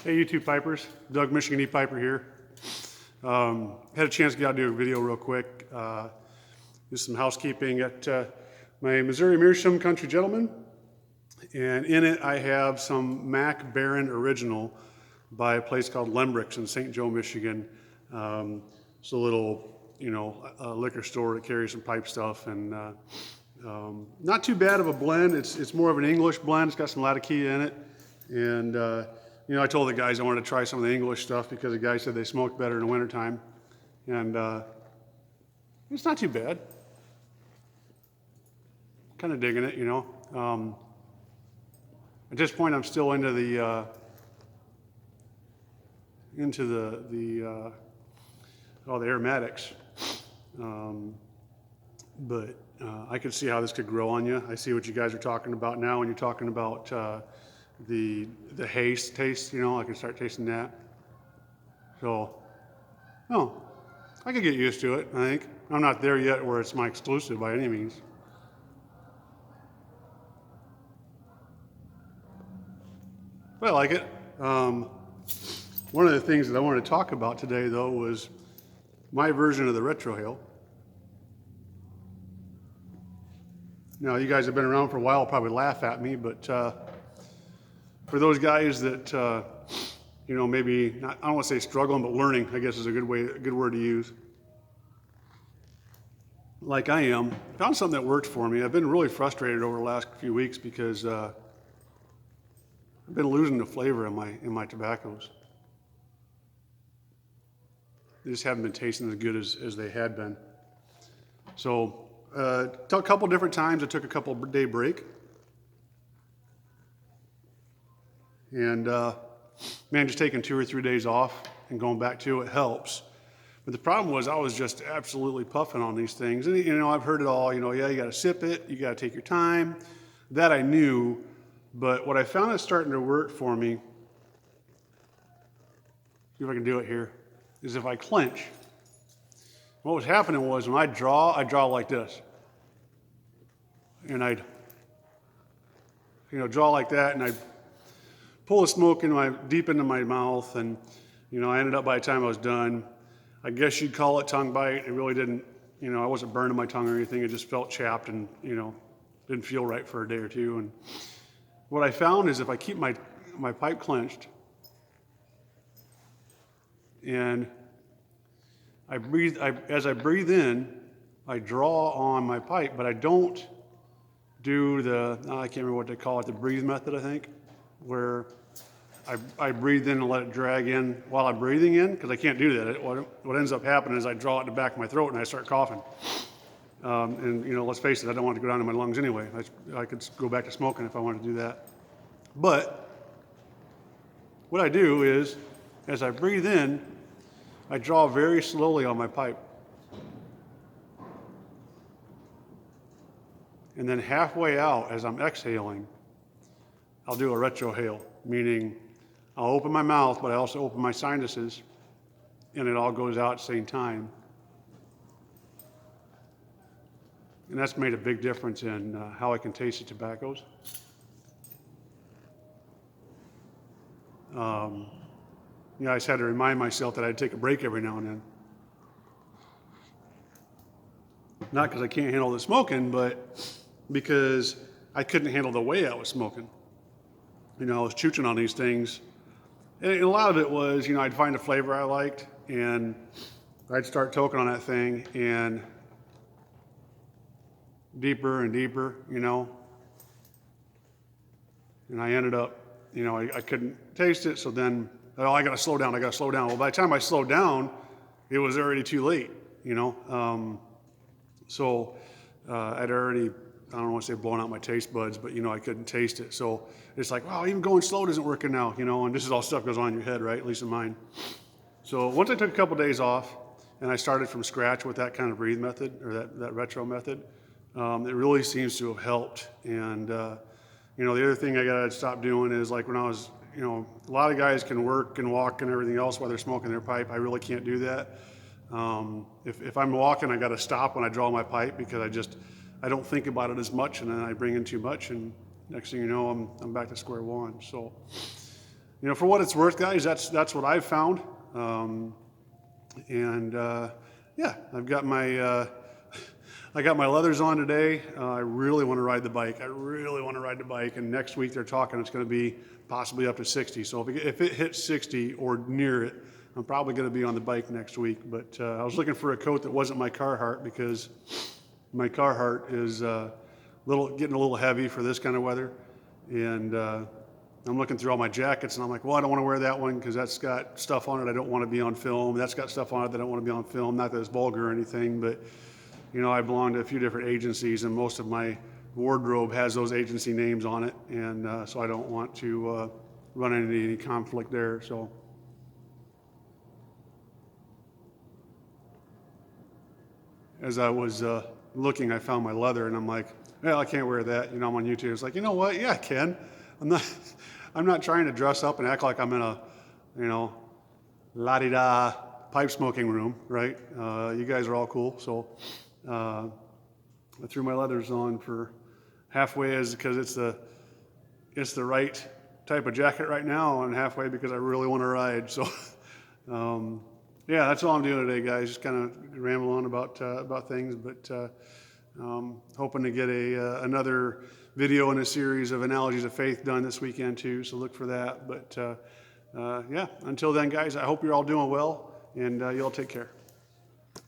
Hey YouTube Pipers, Doug Michigan E Piper here. Had a chance to get out and do a video real quick. Do some housekeeping at my Missouri Meerschaum Country Gentleman. And in it I have some Mac Baron Original by a place called Lembrick's in St. Joe, Michigan. It's a little, liquor store that carries some pipe stuff, and not too bad of a blend. It's more of an English blend. It's got some Latakia in it. And I told the guys I wanted to try some of the English stuff because the guy said they smoked better in the wintertime. And it's not too bad. Kind of digging it, At this point, I'm still into the aromatics. But I could see how this could grow on you. I see what you guys are talking about now when you're talking about the haze taste, I can start tasting that. So, I could get used to it, I think. I'm not there yet where it's my exclusive by any means. But I like it. One of the things that I wanted to talk about today, though, was my version of the Retrohale. Now, you guys have been around for a while, probably laugh at me, but for those guys that, maybe, not, I don't want to say struggling, but learning, I guess is a good word to use. Like I am, found something that worked for me. I've been really frustrated over the last few weeks because I've been losing the flavor in my tobaccos. They just haven't been tasting as good as they had been. So, a couple different times I took a couple day break. And just taking 2 or 3 days off and going back to it helps. But the problem was I was just absolutely puffing on these things. And I've heard it all, you got to sip it, you got to take your time. That I knew, but what I found is starting to work for me, see if I can do it here, is if I clench. What was happening was when I draw like this. And I'd, draw like that, and I'd pull the smoke deep into my mouth, and I ended up, by the time I was done, I guess you'd call it tongue bite. It really didn't, I wasn't burning my tongue or anything. It just felt chapped and didn't feel right for a day or two. And what I found is if I keep my pipe clenched and as I breathe in, I draw on my pipe, but I don't do I can't remember what they call it, the breathe method, I think, where I breathe in and let it drag in while I'm breathing in, because I can't do that. What ends up happening is I draw it in the back of my throat and I start coughing. Let's face it, I don't want it to go down to my lungs anyway. I could go back to smoking if I wanted to do that. But what I do is, as I breathe in, I draw very slowly on my pipe. And then halfway out, as I'm exhaling, I'll do a retrohale, meaning I'll open my mouth, but I also open my sinuses, and it all goes out at the same time. And that's made a big difference in how I can taste the tobaccos. I just had to remind myself that I'd take a break every now and then. Not because I can't handle the smoking, but because I couldn't handle the way I was smoking. I was chooching on these things. And a lot of it was, I'd find a flavor I liked, and I'd start toking on that thing, and deeper and deeper, and I ended up, I couldn't taste it, so then, I gotta slow down. Well, by the time I slowed down, it was already too late, So I'd already, I don't want to say blown out my taste buds, but I couldn't taste it. So it's like, wow, even going slow isn't working now, and this is all stuff goes on in your head, right? At least in mine. So once I took a couple days off and I started from scratch with that kind of breathe method, or that retro method, it really seems to have helped. And, the other thing I gotta stop doing is, like, when I was, a lot of guys can work and walk and everything else while they're smoking their pipe. I really can't do that. If I'm walking, I gotta stop when I draw my pipe, because I don't think about it as much, and then I bring in too much, and next thing you know, I'm back to square one. So you know, for what it's worth, guys, that's what I've found. Yeah, I've got my I got my leathers on today. I really want to ride the bike. And next week they're talking it's going to be possibly up to 60. So if it hits 60 or near it, I'm probably going to be on the bike next week. But I was looking for a coat that wasn't my Carhartt, because my Carhartt is getting a little heavy for this kind of weather. And I'm looking through all my jackets, and I'm like, well, I don't want to wear that one because that's got stuff on it I don't want to be on film. That's got stuff on it that I don't want to be on film. Not that it's vulgar or anything, but you know, I belong to a few different agencies, and most of my wardrobe has those agency names on it, and so I don't want to run into any conflict there. So as I was looking, I found my leather, and I'm like, well, I can't wear that. You know, I'm on YouTube. It's like, you know what? Yeah, I can. I'm not trying to dress up and act like I'm in a, you know, la-di-da pipe smoking room, right? You guys are all cool. So I threw my leathers on for halfway because it's the right type of jacket right now, and halfway because I really want to ride. So yeah, that's all I'm doing today, guys. Just kind of ramble on about things, but hoping to get another video in a series of analogies of faith done this weekend too. So look for that. But yeah, until then, guys, I hope you're all doing well, and you all take care.